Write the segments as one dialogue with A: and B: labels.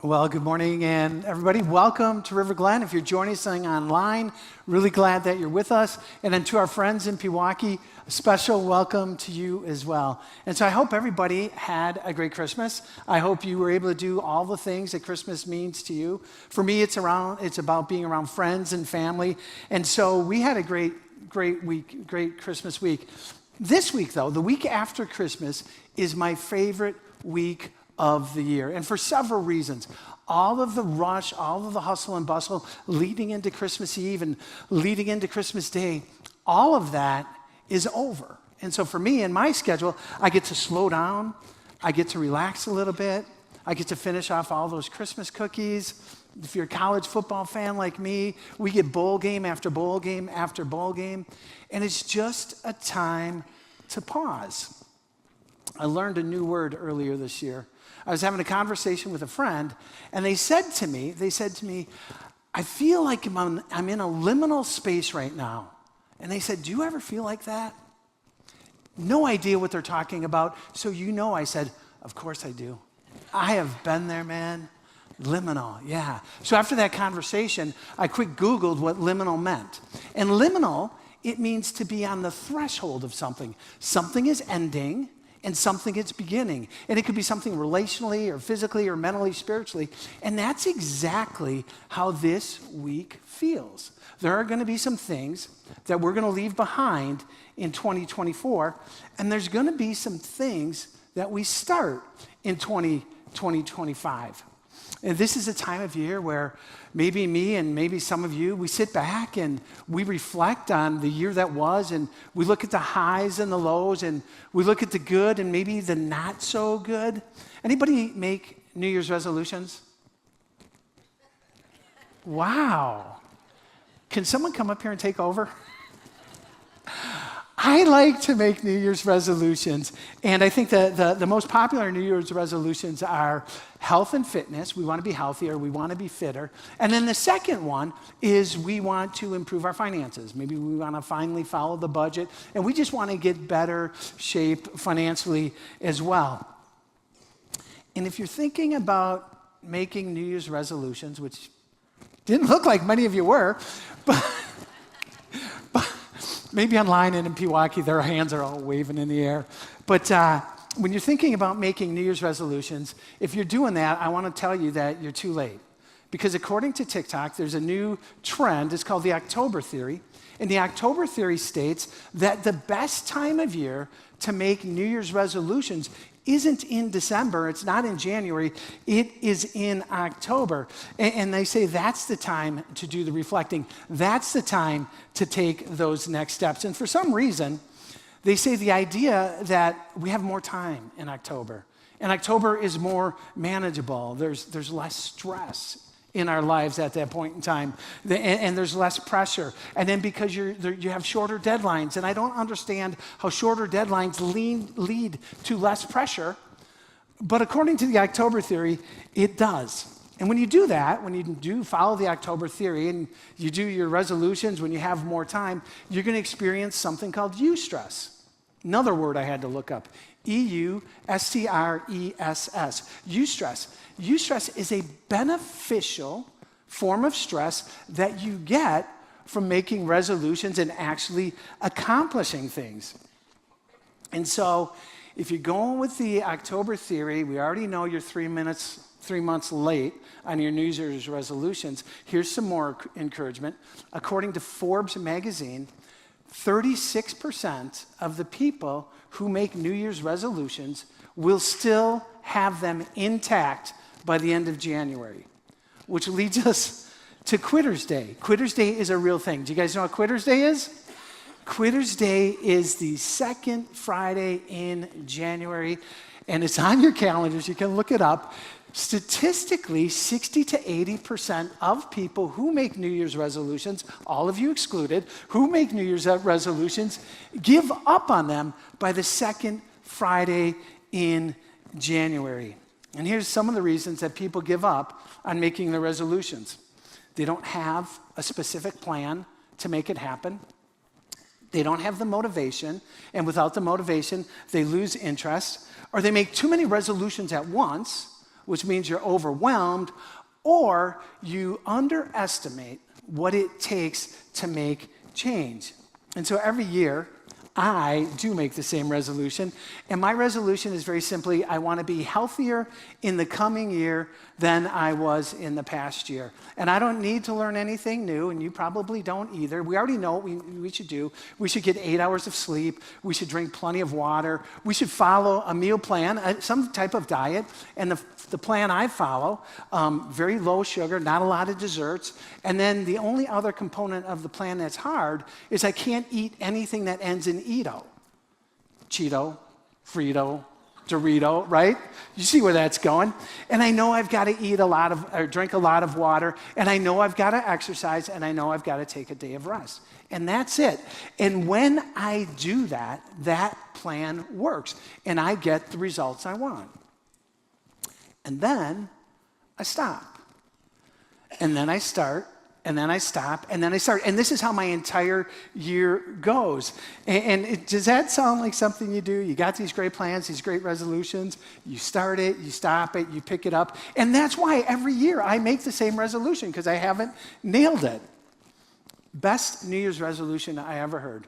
A: Well, good morning, and everybody, welcome to River Glen. If you're joining us online, really glad that you're with us. And then to our friends in Pewaukee, a special welcome to you as well. And so I hope everybody had a great Christmas. I hope you were able to do all the things that Christmas means to you. For me, it's about being around friends and family. And so we had a great week, great Christmas week. This week, though, the week after Christmas, is my favorite week of the year, and for several reasons. All of the rush, all of the hustle and bustle leading into Christmas Eve and leading into Christmas Day, all of that is over. And so for me and my schedule, I get to slow down, I get to relax a little bit, I get to finish off all those Christmas cookies. If you're a college football fan like me, we get bowl game after bowl game after bowl game, and it's just a time to pause. I learned a new word earlier this year. I was having a conversation with a friend, and they said to me, I feel like I'm in a liminal space right now. And they said, do you ever feel like that? No idea what they're talking about. So I said, of course I do. I have been there, man. Liminal, yeah. So after that conversation, I quick Googled what liminal meant. And liminal, it means to be on the threshold of something. Something is ending, and something is beginning. And it could be something relationally or physically or mentally, spiritually. And that's exactly how this week feels. There are going to be some things that we're going to leave behind in 2024, and there's going to be some things that we start in 2025. And this is a time of year where maybe me and maybe some of you, we sit back and we reflect on the year that was, and we look at the highs and the lows, and we look at the good and maybe the not so good. Anybody make New Year's resolutions? Wow. Can someone come up here and take over? I like to make New Year's resolutions, and I think the most popular New Year's resolutions are health and fitness. We want to be healthier, we want to be fitter. And then the second one is we want to improve our finances. Maybe we want to finally follow the budget, and we just want to get better shape financially as well. And if you're thinking about making New Year's resolutions, which didn't look like many of you were, but maybe online and in Pewaukee, their hands are all waving in the air. But when you're thinking about making New Year's resolutions, if you're doing that, I want to tell you that you're too late. Because according to TikTok, there's a new trend. It's called the October theory. And the October theory states that the best time of year to make New Year's resolutions isn't in December, it's not in January, it is in October. And they say that's the time to do the reflecting. That's the time to take those next steps. And for some reason, they say the idea that we have more time in October. And October is more manageable. There's less stress in our lives at that point in time, and there's less pressure. And then because you have shorter deadlines, and I don't understand how shorter deadlines lead to less pressure, but according to the October theory, it does. And when you do that, when you do follow the October theory and you do your resolutions when you have more time, you're going to experience something called eustress. Another word I had to look up, eustress, eustress. Eustress is a beneficial form of stress that you get from making resolutions and actually accomplishing things. And so if you're going with the October theory, we already know you're 3 months late on your New Year's resolutions. Here's some more encouragement. According to Forbes magazine, 36% of the people who make New Year's resolutions will still have them intact by the end of January, which leads us to Quitter's Day. Quitter's Day is a real thing. Do you guys know what Quitter's Day is? Quitter's Day is the second Friday in January, and it's on your calendars. You can look it up. Statistically, 60 to 80% of people who make New Year's resolutions, all of you excluded, who make New Year's resolutions, give up on them by the second Friday in January. And here's some of the reasons that people give up on making their resolutions. They don't have a specific plan to make it happen. They don't have the motivation, and without the motivation, they lose interest, or they make too many resolutions at once, which means you're overwhelmed, or you underestimate what it takes to make change. And so every year, I do make the same resolution. And my resolution is very simply, I want to be healthier in the coming year than I was in the past year. And I don't need to learn anything new, and you probably don't either. We already know what we should do. We should get 8 hours of sleep. We should drink plenty of water. We should follow a meal plan, some type of diet. And the plan I follow, very low sugar, not a lot of desserts. And then the only other component of the plan that's hard is I can't eat anything that ends in Edo. Cheeto, Frito, Dorito, right? You see where that's going. And I know I've got to drink a lot of water, and I know I've got to exercise, and I know I've got to take a day of rest. And that's it. And when I do that, that plan works, and I get the results I want. And then I stop. And then I start. And then I stop, and then I start. And this is how my entire year goes. Does that sound like something you do? You got these great plans, these great resolutions. You start it, you stop it, you pick it up. And that's why every year I make the same resolution, because I haven't nailed it. Best New Year's resolution I ever heard.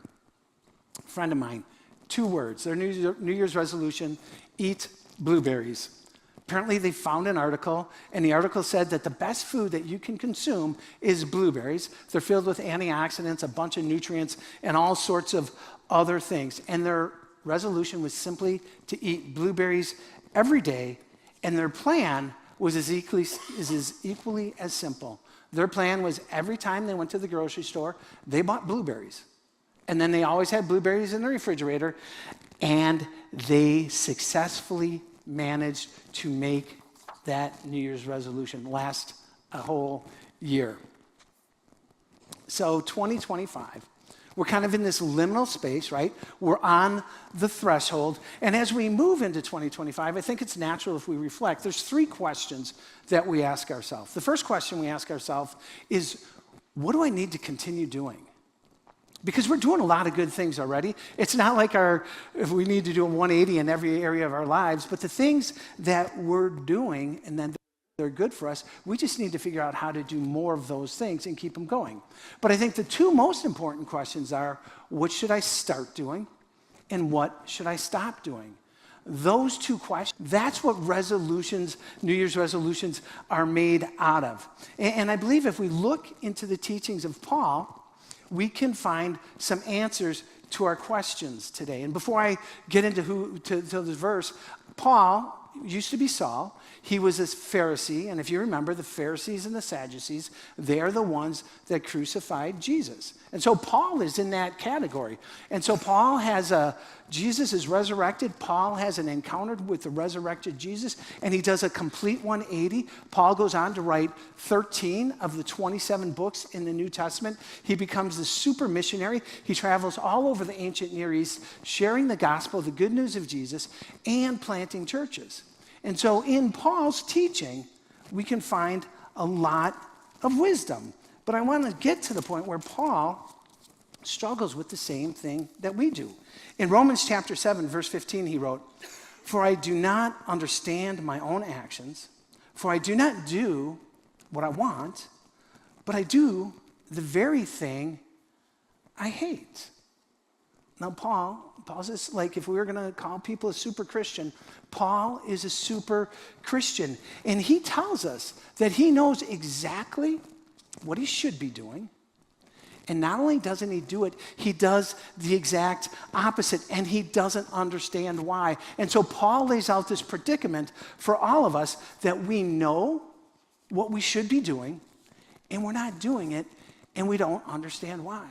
A: A friend of mine, 2 words. Their New Year's resolution, eat blueberries. Apparently, they found an article, and the article said that the best food that you can consume is blueberries. They're filled with antioxidants, a bunch of nutrients, and all sorts of other things. And their resolution was simply to eat blueberries every day, and their plan was as equally as simple. Their plan was every time they went to the grocery store, they bought blueberries. And then they always had blueberries in the refrigerator, and they successfully managed to make that New Year's resolution last a whole year. So 2025, we're kind of in this liminal space, right? We're on the threshold. And as we move into 2025, I think it's natural if we reflect. There's 3 questions that we ask ourselves. The first question we ask ourselves is, what do I need to continue doing? Because we're doing a lot of good things already. It's not like if we need to do a 180 in every area of our lives, but the things that we're doing and then they're good for us, we just need to figure out how to do more of those things and keep them going. But I think the 2 most important questions are, what should I start doing and what should I stop doing? Those 2 questions, that's what resolutions, New Year's resolutions, are made out of. And I believe if we look into the teachings of Paul, we can find some answers to our questions today. And before I get into this verse, Paul used to be Saul. He was a Pharisee, and if you remember, the Pharisees and the Sadducees, they're the ones that crucified Jesus. And so Paul is in that category. And so Jesus is resurrected. Paul has an encounter with the resurrected Jesus, and he does a complete 180. Paul goes on to write 13 of the 27 books in the New Testament. He becomes the super missionary. He travels all over the ancient Near East, sharing the gospel, the good news of Jesus, and planting churches. And so in Paul's teaching, we can find a lot of wisdom. But I want to get to the point where Paul struggles with the same thing that we do. In Romans chapter 7, verse 15, he wrote, "For I do not understand my own actions, for I do not do what I want, but I do the very thing I hate." Now, Paul's just like, if we were going to call people a super Christian, Paul is a super Christian. And he tells us that he knows exactly what he should be doing. And not only doesn't he do it, he does the exact opposite, and he doesn't understand why. And so Paul lays out this predicament for all of us, that we know what we should be doing, and we're not doing it, and we don't understand why.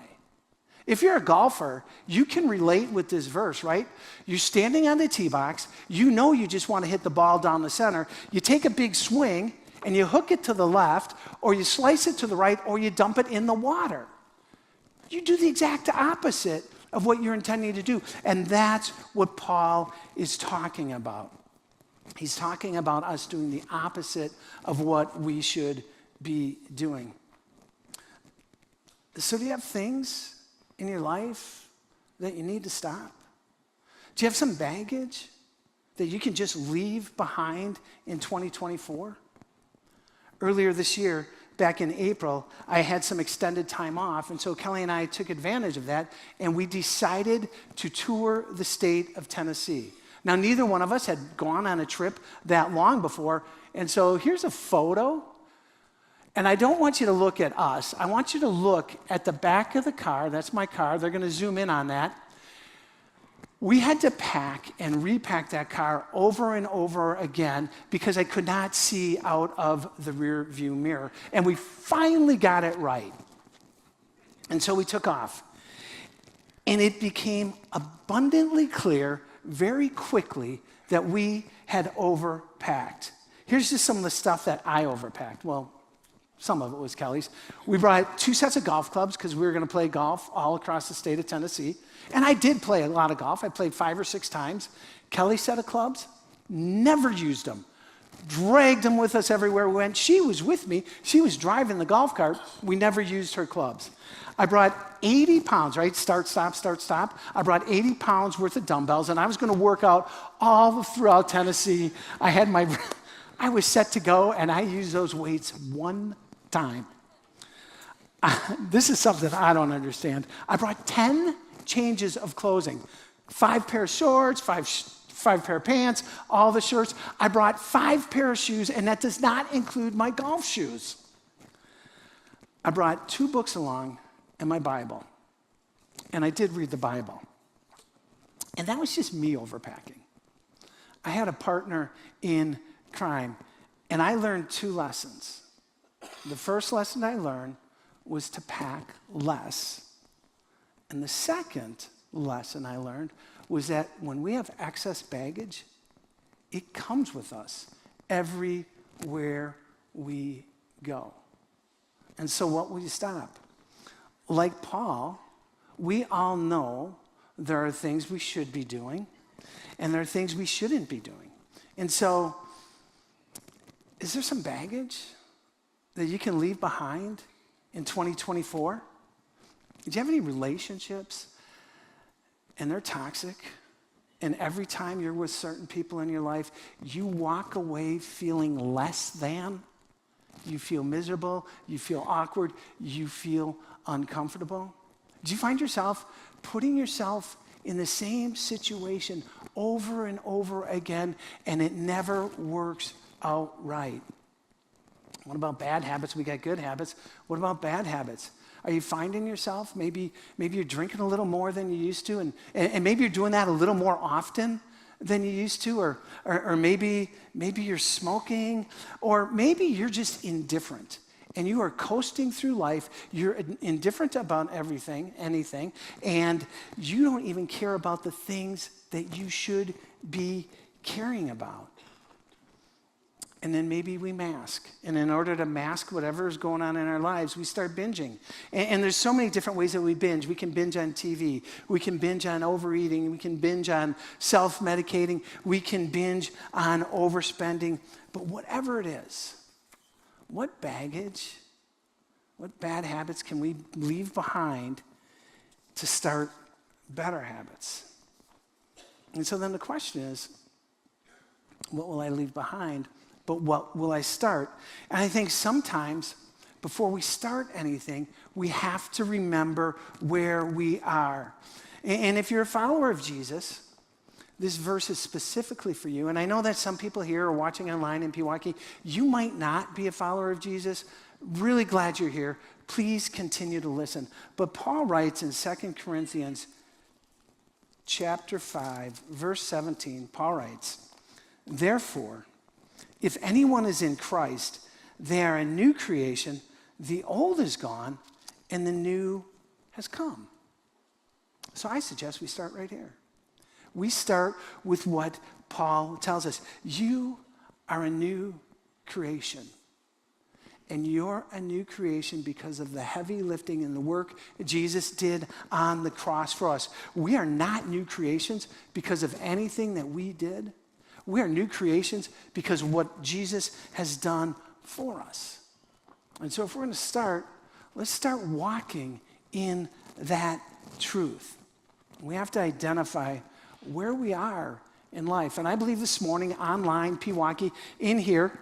A: If you're a golfer, you can relate with this verse, right? You're standing on the tee box. You know you just want to hit the ball down the center. You take a big swing, and you hook it to the left, or you slice it to the right, or you dump it in the water. You do the exact opposite of what you're intending to do. And that's what Paul is talking about. He's talking about us doing the opposite of what we should be doing. So do you have things in your life that you need to stop? Do you have some baggage that you can just leave behind in 2024? Earlier this year, back in April, I had some extended time off, and so Kelly and I took advantage of that, and we decided to tour the state of Tennessee. Now, neither one of us had gone on a trip that long before, and so here's a photo, and I don't want you to look at us. I want you to look at the back of the car. That's my car. They're going to zoom in on that. We had to pack and repack that car over and over again because I could not see out of the rear view mirror. And we finally got it right. And so we took off. And it became abundantly clear very quickly that we had overpacked. Here's just some of the stuff that I overpacked. Well, some of it was Kelly's. We brought 2 sets of golf clubs because we were going to play golf all across the state of Tennessee. And I did play a lot of golf. I played 5 or 6 times. Kelly's set of clubs, never used them. Dragged them with us everywhere we went. She was with me. She was driving the golf cart. We never used her clubs. I brought 80 pounds, right? Start, stop, start, stop. I brought 80 pounds worth of dumbbells, and I was going to work out all throughout Tennessee. I was set to go, and I used those weights one time. This is something I don't understand. I brought 10 changes of clothing, 5 pair of shorts, 5 pair of pants, all the shirts. I brought 5 pair of shoes, and that does not include my golf shoes. I brought 2 books along and my Bible, and I did read the Bible. And that was just me overpacking. I had a partner in crime, and I learned 2 lessons. The first lesson I learned was to pack less. And the second lesson I learned was that when we have excess baggage, it comes with us everywhere we go. And so what will you stop? Like Paul, we all know there are things we should be doing, and there are things we shouldn't be doing. And so, is there some baggage that you can leave behind in 2024? Do you have any relationships and they're toxic, and every time you're with certain people in your life, you walk away feeling less than? You feel miserable, you feel awkward, you feel uncomfortable? Do you find yourself putting yourself in the same situation over and over again, and it never works out right? What about bad habits? We got good habits. What about bad habits? Are you finding yourself, maybe you're drinking a little more than you used to, and maybe you're doing that a little more often than you used to, or maybe you're smoking, or maybe you're just indifferent, and you are coasting through life. You're indifferent about anything, and you don't even care about the things that you should be caring about. And then maybe we mask. And in order to mask whatever is going on in our lives, we start binging. And there's so many different ways that we binge. We can binge on TV. We can binge on overeating. We can binge on self-medicating. We can binge on overspending. But whatever it is, what baggage, what bad habits can we leave behind to start better habits? And so then the question is, what will I leave behind? But what will I start? And I think sometimes before we start anything, we have to remember where we are. And if you're a follower of Jesus, this verse is specifically for you. And I know that some people here are watching online in Pewaukee. You might not be a follower of Jesus. Really glad you're here. Please continue to listen. But Paul writes in 2 Corinthians chapter 5, verse 17, Paul writes, "Therefore, if anyone is in Christ, they are a new creation. The old is gone, and the new has come." So I suggest we start right here. We start with what Paul tells us. You are a new creation. And you're a new creation because of the heavy lifting and the work Jesus did on the cross for us. We are not new creations because of anything that we did. We are new creations because of what Jesus has done for us. And so if we're going to start, let's start walking in that truth. We have to identify where we are in life. And I believe this morning, online, Pewaukee, in here,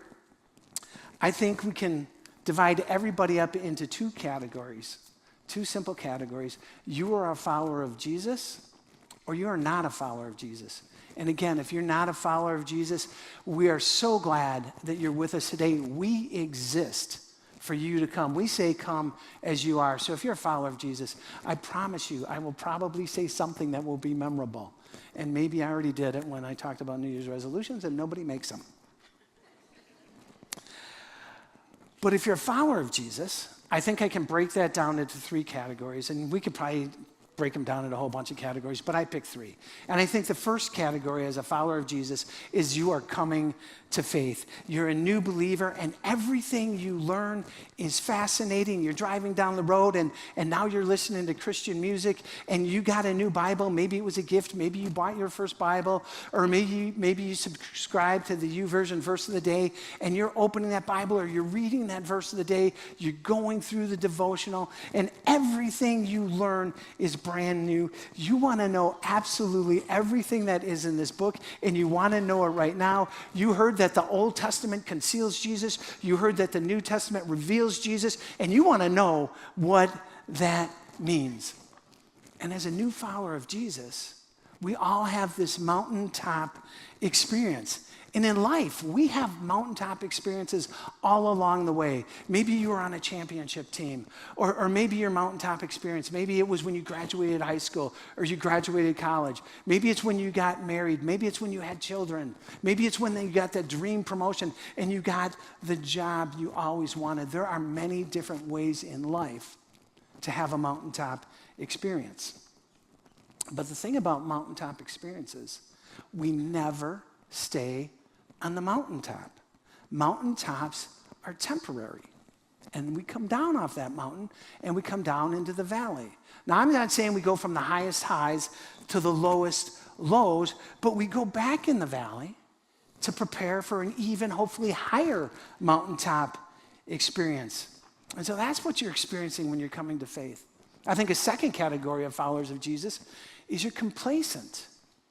A: I think we can divide everybody up into two categories, two simple categories. You are a follower of Jesus, or you are not a follower of Jesus. And again, if you're not a follower of Jesus, we are so glad that you're with us today. We exist for you to come. We say come as you are. So if you're a follower of Jesus, I promise you, I will probably say something that will be memorable. And maybe I already did it when I talked about New Year's resolutions, and nobody makes them. But if you're a follower of Jesus, I think I can break that down into three categories, and we could probably break them down into a whole bunch of categories, but I picked three. And I think the first category as a follower of Jesus is you are coming to faith. You're a new believer, and everything you learn is fascinating. You're driving down the road, and now you're listening to Christian music, and you got a new Bible. Maybe it was a gift. Maybe you bought your first Bible, or maybe you subscribe to the YouVersion verse of the day, and you're opening that Bible, or you're reading that verse of the day. You're going through the devotional, and everything you learn is brand new. You want to know absolutely everything that is in this book, and you want to know it right now. You heard that the Old Testament conceals Jesus. You heard that the New Testament reveals Jesus, and you want to know what that means. And as a new follower of Jesus, we all have this mountaintop experience. And in life, we have mountaintop experiences all along the way. Maybe you were on a championship team, or maybe your mountaintop experience, maybe it was when you graduated high school or you graduated college. Maybe it's when you got married. Maybe it's when you had children. Maybe it's when you got that dream promotion and you got the job you always wanted. There are many different ways in life to have a mountaintop experience. But the thing about mountaintop experiences, we never stay on the mountaintop. Mountaintops are temporary. And we come down off that mountain and we come down into the valley. Now, I'm not saying we go from the highest highs to the lowest lows, but we go back in the valley to prepare for an even, hopefully, higher mountaintop experience. And so that's what you're experiencing when you're coming to faith. I think a second category of followers of Jesus is you're complacent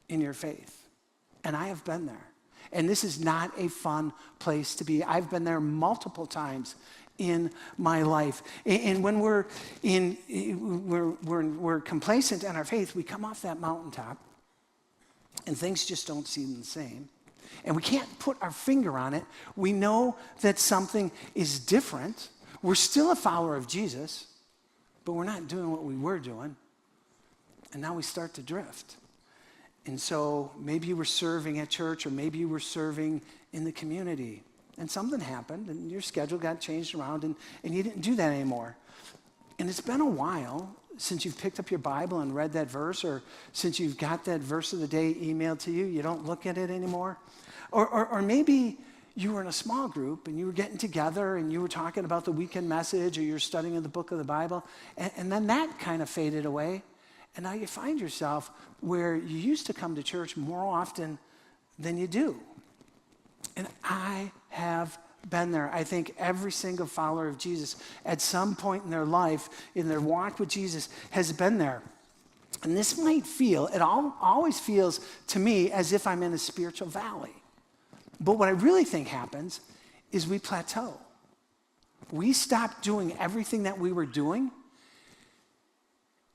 A: in your faith. And I have been there. And this is not a fun place to be. I've been there multiple times in my life. And when we're complacent in our faith, we come off that mountaintop and things just don't seem the same. And we can't put our finger on it. We know that something is different. We're still a follower of Jesus, but we're not doing what we were doing. And now we start to drift. And so maybe you were serving at church, or maybe you were serving in the community, and something happened and your schedule got changed around and you didn't do that anymore. And it's been a while since you've picked up your Bible and read that verse, or since you've got that verse of the day emailed to you, you don't look at it anymore. Or maybe you were in a small group and you were getting together and you were talking about the weekend message, or you're studying the book of the Bible, and then that kind of faded away. And now you find yourself where you used to come to church more often than you do. And I have been there. I think every single follower of Jesus at some point in their life, in their walk with Jesus, has been there. And this might feel, it always feels to me as if I'm in a spiritual valley. But what I really think happens is we plateau. We stop doing everything that we were doing,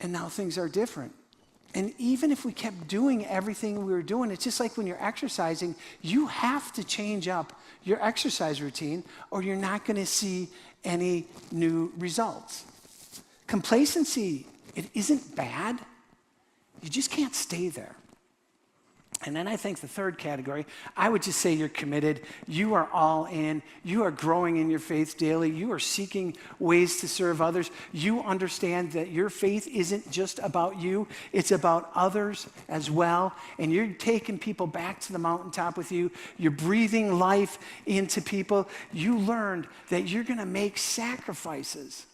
A: and now things are different. And even if we kept doing everything we were doing, it's just like when you're exercising, you have to change up your exercise routine or you're not going to see any new results. Complacency, it isn't bad. You just can't stay there. And then I think the third category, I would just say you're committed. You are all in. You are growing in your faith daily. You are seeking ways to serve others. You understand that your faith isn't just about you. It's about others as well. And you're taking people back to the mountaintop with you. You're breathing life into people. You learned that you're going to make sacrifices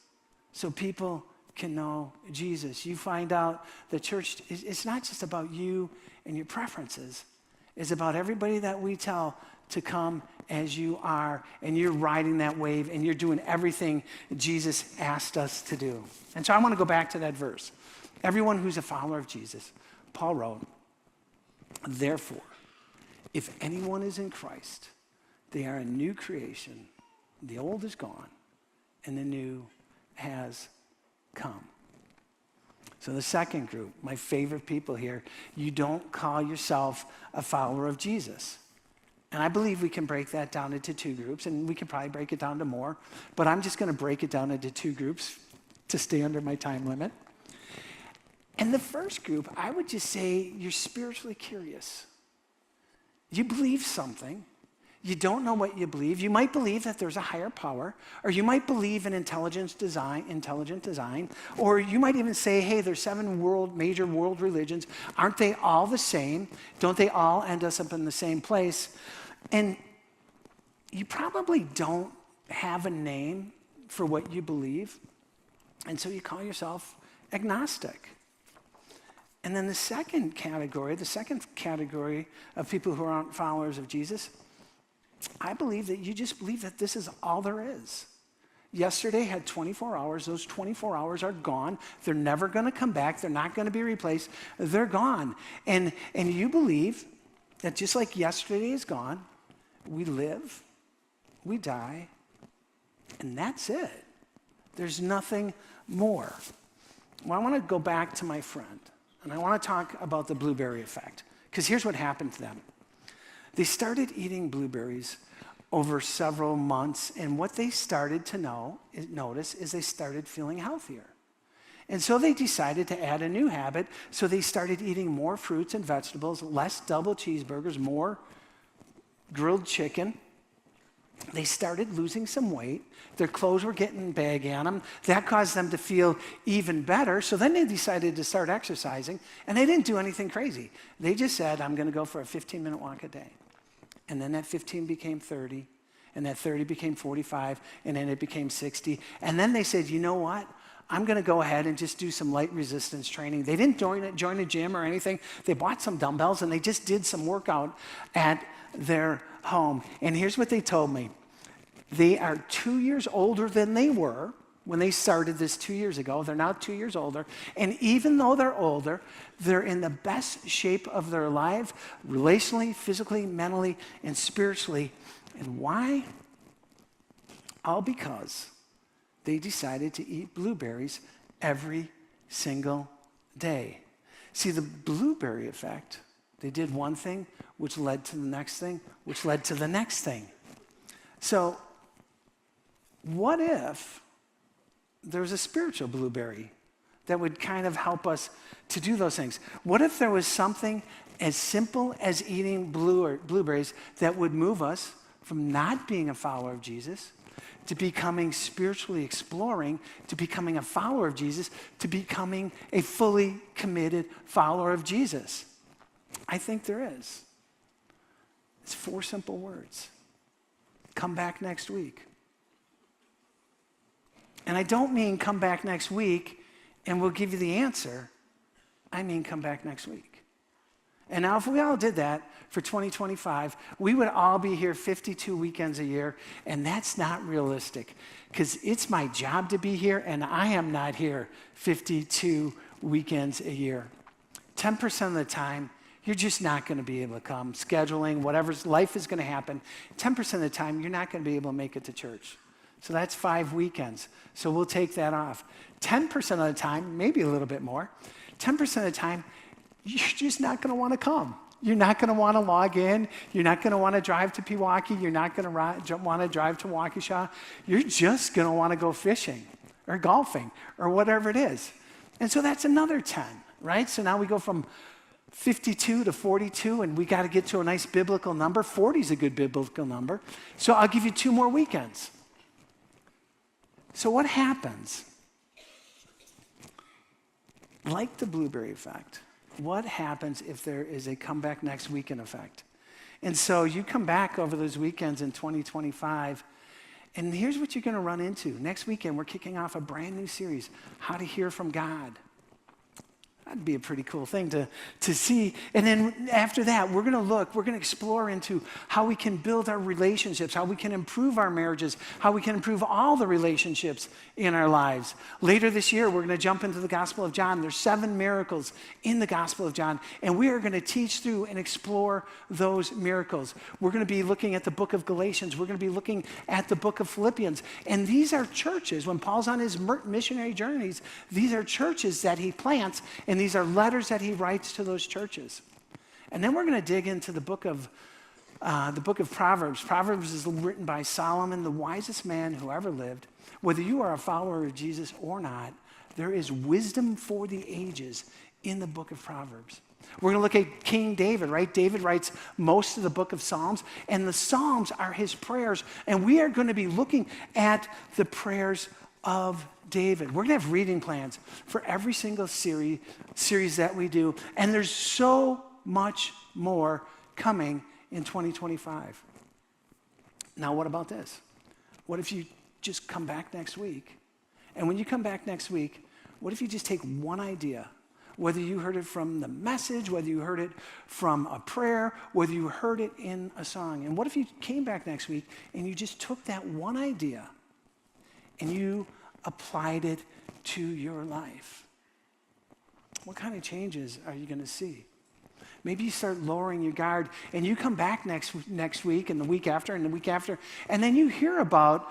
A: so people can know Jesus. You find out the church, it's not just about you and your preferences. It's about everybody that we tell to come as you are, and you're riding that wave and you're doing everything Jesus asked us to do. And so I want to go back to that verse. Everyone who's a follower of Jesus, Paul wrote, therefore, If anyone is in Christ, they are a new creation. The old is gone, and the new has come. So the second group, my favorite people here, you don't call yourself a follower of Jesus. And I believe we can break that down into two groups, and we can probably break it down to more, but I'm just going to break it down into two groups to stay under my time limit. And the first group, I would just say you're spiritually curious. You believe something. You don't know what you believe. You might believe that there's a higher power, or you might believe in intelligent design, or you might even say, hey, there's 7 major world religions. Aren't they all the same? Don't they all end us up in the same place? And you probably don't have a name for what you believe, and so you call yourself agnostic. And then the second category of people who aren't followers of Jesus, I believe that you just believe that this is all there is. Yesterday had 24 hours. Those 24 hours are gone. They're never going to come back. They're not going to be replaced. They're gone. And you believe that just like yesterday is gone, we live, we die, and that's it. There's nothing more. Well, I want to go back to my friend, and I want to talk about the blueberry effect, because here's what happened to them. They started eating blueberries over several months, and what they started to notice is they started feeling healthier. And so they decided to add a new habit, so they started eating more fruits and vegetables, less double cheeseburgers, more grilled chicken. They started losing some weight. Their clothes were getting baggy on them. That caused them to feel even better. So then they decided to start exercising, and they didn't do anything crazy. They just said, I'm going to go for a 15-minute walk a day. And then that 15 became 30, and that 30 became 45, and then it became 60. And then they said, you know what? I'm going to go ahead and just do some light resistance training. They didn't join a gym or anything. They bought some dumbbells, and they just did some workout at their home. And here's what they told me. They are 2 years older than they were when they started this 2 years ago. They're now 2 years older. And even though they're older, they're in the best shape of their life, relationally, physically, mentally, and spiritually. And why? All because they decided to eat blueberries every single day. See, the blueberry effect, they did one thing, which led to the next thing, which led to the next thing. So, what if there's a spiritual blueberry that would kind of help us to do those things? What if there was something as simple as eating blueberries that would move us from not being a follower of Jesus to becoming spiritually exploring, to becoming a follower of Jesus, to becoming a fully committed follower of Jesus? I think there is. It's 4 simple words. Come back next week. And I don't mean come back next week and we'll give you the answer. I mean come back next week. And now if we all did that for 2025, we would all be here 52 weekends a year, and that's not realistic because it's my job to be here, and I am not here 52 weekends a year. 10% of the time, you're just not going to be able to come. Scheduling, whatever's life is going to happen. 10% of the time, you're not going to be able to make it to church. So that's 5 weekends. So we'll take that off. 10% of the time, maybe a little bit more, 10% of the time, you're just not going to want to come. You're not going to want to log in. You're not going to want to drive to Pewaukee. You're not going to want to drive to Waukesha. You're just going to want to go fishing or golfing or whatever it is. And so that's another 10, right? So now we go from 52 to 42, and we got to get to a nice biblical number. 40 is a good biblical number. So I'll give you 2 more weekends. So what happens? Like the blueberry effect, what happens if there is a come back next weekend effect? And so you come back over those weekends in 2025, and here's what you're going to run into. Next weekend, we're kicking off a brand new series, How to Hear from God. That'd be a pretty cool thing to see. And then after that, we're going to explore into how we can build our relationships, how we can improve our marriages, how we can improve all the relationships in our lives. Later this year, we're going to jump into the Gospel of John. There's 7 miracles in the Gospel of John, and we are going to teach through and explore those miracles. We're going to be looking at the book of Galatians. We're going to be looking at the book of Philippians. And these are churches. When Paul's on his missionary journeys, these are churches that he plants, and these are letters that he writes to those churches. And then we're going to dig into the book of Proverbs. Proverbs is written by Solomon, the wisest man who ever lived. Whether you are a follower of Jesus or not, there is wisdom for the ages in the book of Proverbs. We're going to look at King David, right? David writes most of the book of Psalms, and the Psalms are his prayers. And we are going to be looking at the prayers of David. We're going to have reading plans for every single series that we do, and there's so much more coming in 2025. Now, what about this? What if you just come back next week? And when you come back next week, what if you just take one idea, whether you heard it from the message, whether you heard it from a prayer, whether you heard it in a song, and what if you came back next week and you just took that one idea and you applied it to your life? What kind of changes are you going to see? Maybe you start lowering your guard and you come back next week and the week after and the week after, and then you hear about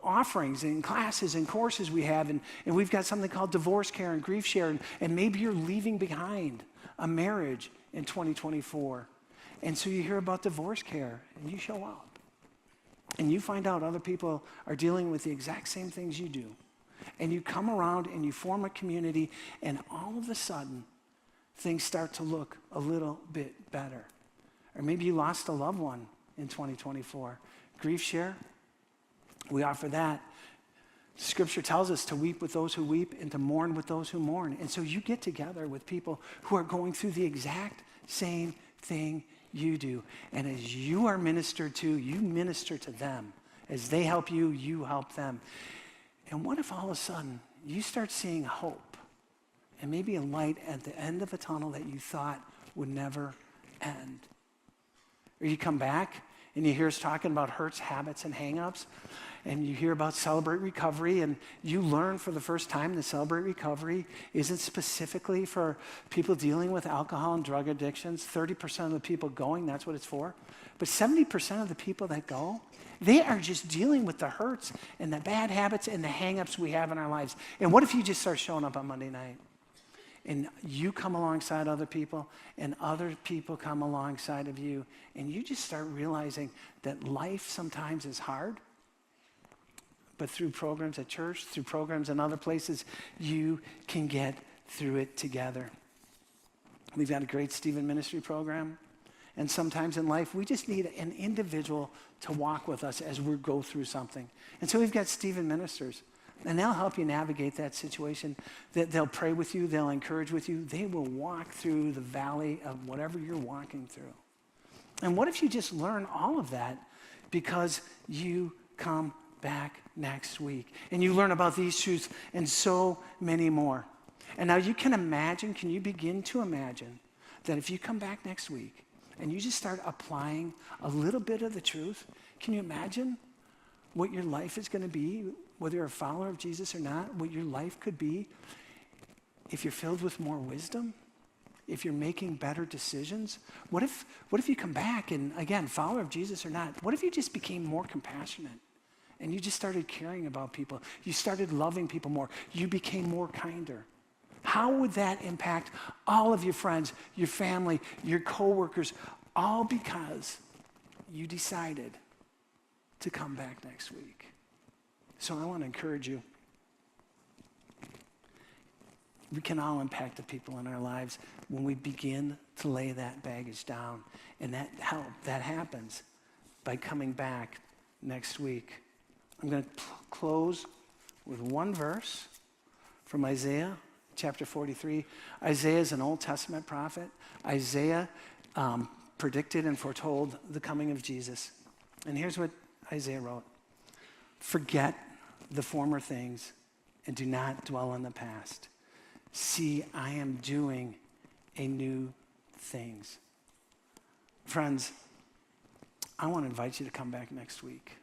A: offerings and classes and courses we have, and we've got something called Divorce Care and Grief Share, and maybe you're leaving behind a marriage in 2024. And so you hear about divorce care and you show up. And you find out other people are dealing with the exact same things you do. And you come around and you form a community, and all of a sudden, things start to look a little bit better. Or maybe you lost a loved one in 2024. Grief Share, we offer that. Scripture tells us to weep with those who weep and to mourn with those who mourn. And so you get together with people who are going through the exact same thing you do. And as you are ministered to, you minister to them. As they help you, you help them. And what if all of a sudden you start seeing hope and maybe a light at the end of a tunnel that you thought would never end? Or you come back and you hear us talking about hurts, habits, and hang-ups, and you hear about Celebrate Recovery, and you learn for the first time that Celebrate Recovery isn't specifically for people dealing with alcohol and drug addictions. 30% of the people going, that's what it's for. But 70% of the people that go, they are just dealing with the hurts and the bad habits and the hang-ups we have in our lives. And what if you just start showing up on Monday night? And you come alongside other people, and other people come alongside of you, and you just start realizing that life sometimes is hard, but through programs at church, through programs in other places, you can get through it together. We've got a great Stephen Ministry program, and sometimes in life, we just need an individual to walk with us as we go through something. And so we've got Stephen Ministers. And they'll help you navigate that situation. They'll pray with you. They'll encourage with you. They will walk through the valley of whatever you're walking through. And what if you just learn all of that because you come back next week and you learn about these truths and so many more? And now you can imagine, can you begin to imagine that if you come back next week and you just start applying a little bit of the truth, can you imagine what your life is going to be? Whether you're a follower of Jesus or not, what your life could be if you're filled with more wisdom, if you're making better decisions. What if you come back and, again, follower of Jesus or not, what if you just became more compassionate and you just started caring about people? You started loving people more. You became more kinder. How would that impact all of your friends, your family, your coworkers, all because you decided to come back next week? So I want to encourage you. We can all impact the people in our lives when we begin to lay that baggage down. And that happens by coming back next week. I'm going to close with one verse from Isaiah chapter 43. Isaiah is an Old Testament prophet. Isaiah predicted and foretold the coming of Jesus. And here's what Isaiah wrote. Forget the former things and do not dwell on the past. See, I am doing a new things. Friends, I want to invite you to come back next week.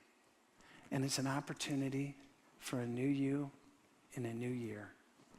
A: And it's an opportunity for a new you in a new year.